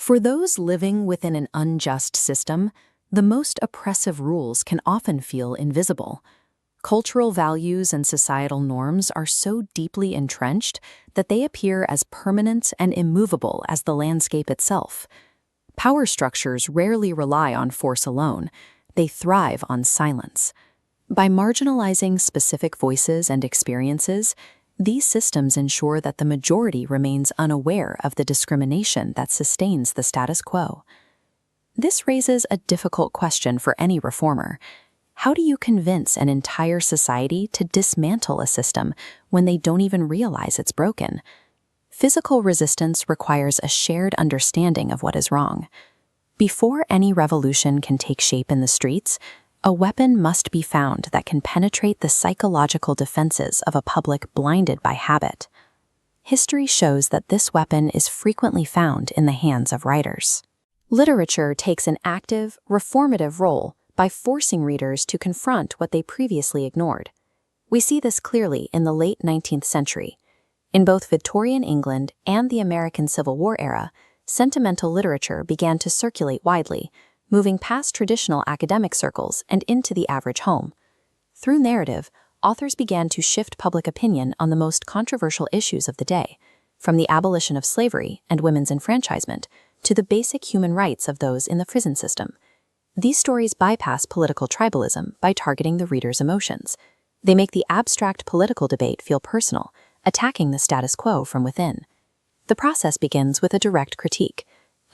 For those living within an unjust system, the most oppressive rules can often feel invisible. Cultural values and societal norms are so deeply entrenched that they appear as permanent and immovable as the landscape itself. Power structures rarely rely on force alone. They thrive on silence. By marginalizing specific voices and experiences, these systems ensure that the majority remains unaware of the discrimination that sustains the status quo. This raises a difficult question for any reformer. How do you convince an entire society to dismantle a system when they don't even realize it's broken? Physical resistance requires a shared understanding of what is wrong. Before any revolution can take shape in the streets, a weapon must be found that can penetrate the psychological defenses of a public blinded by habit. History shows that this weapon is frequently found in the hands of writers. Literature takes an active, reformative role by forcing readers to confront what they previously ignored. We see this clearly in the late 19th century. In both Victorian England and the American Civil War era, sentimental literature began to circulate widely, moving past traditional academic circles and into the average home. Through narrative, authors began to shift public opinion on the most controversial issues of the day, from the abolition of slavery and women's enfranchisement to the basic human rights of those in the prison system. These stories bypass political tribalism by targeting the reader's emotions. They make the abstract political debate feel personal, attacking the status quo from within. The process begins with a direct critique.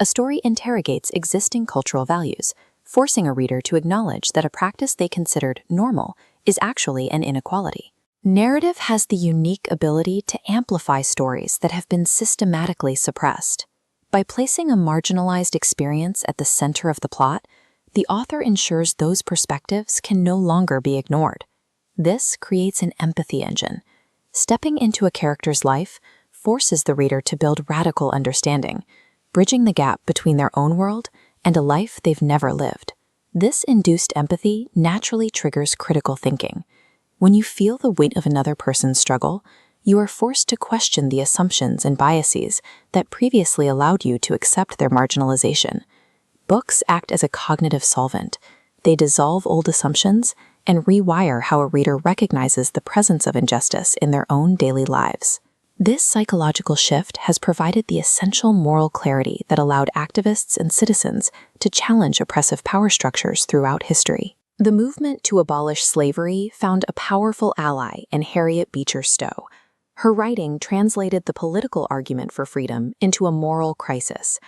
A story interrogates existing cultural values, forcing a reader to acknowledge that a practice they considered normal is actually an inequality. Narrative has the unique ability to amplify stories that have been systematically suppressed. By placing a marginalized experience at the center of the plot, the author ensures those perspectives can no longer be ignored. This creates an empathy engine. Stepping into a character's life forces the reader to build radical understanding, bridging the gap between their own world and a life they've never lived. This induced empathy naturally triggers critical thinking. When you feel the weight of another person's struggle, you are forced to question the assumptions and biases that previously allowed you to accept their marginalization. Books act as a cognitive solvent. They dissolve old assumptions and rewire how a reader recognizes the presence of injustice in their own daily lives. This psychological shift has provided the essential moral clarity that allowed activists and citizens to challenge oppressive power structures throughout history. The movement to abolish slavery found a powerful ally in Harriet Beecher Stowe. Her writing translated the political argument for freedom into a moral crisis.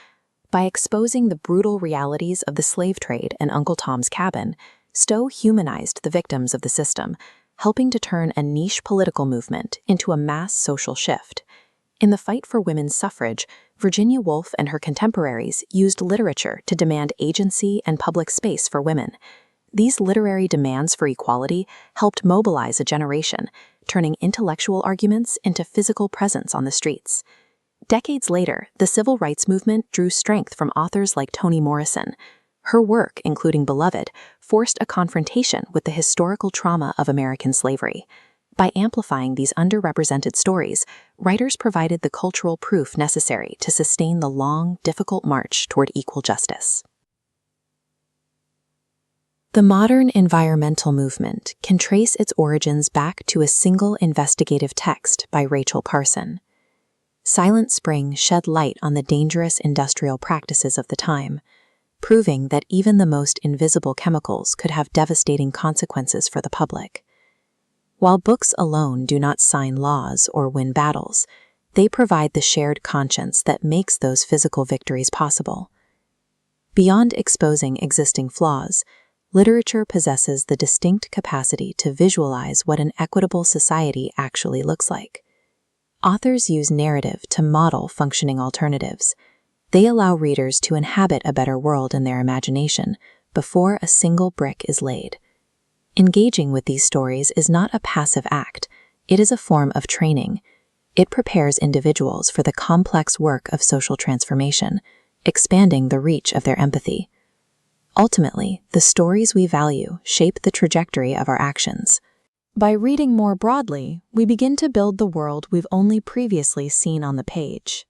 By exposing the brutal realities of the slave trade and Uncle Tom's Cabin, Stowe humanized the victims of the system, helping to turn a niche political movement into a mass social shift. In the fight for women's suffrage, Virginia Woolf and her contemporaries used literature to demand agency and public space for women. These literary demands for equality helped mobilize a generation, turning intellectual arguments into physical presence on the streets. Decades later, the civil rights movement drew strength from authors like Toni Morrison. Her work, including Beloved, forced a confrontation with the historical trauma of American slavery. By amplifying these underrepresented stories, writers provided the cultural proof necessary to sustain the long, difficult march toward equal justice. The modern environmental movement can trace its origins back to a single investigative text by Rachel Parson. Silent Spring shed light on the dangerous industrial practices of the time, proving that even the most invisible chemicals could have devastating consequences for the public. While books alone do not sign laws or win battles, they provide the shared conscience that makes those physical victories possible. Beyond exposing existing flaws, literature possesses the distinct capacity to visualize what an equitable society actually looks like. Authors use narrative to model functioning alternatives. They allow readers to inhabit a better world in their imagination before a single brick is laid. Engaging with these stories is not a passive act, it is a form of training. It prepares individuals for the complex work of social transformation, expanding the reach of their empathy. Ultimately, the stories we value shape the trajectory of our actions. By reading more broadly, we begin to build the world we've only previously seen on the page.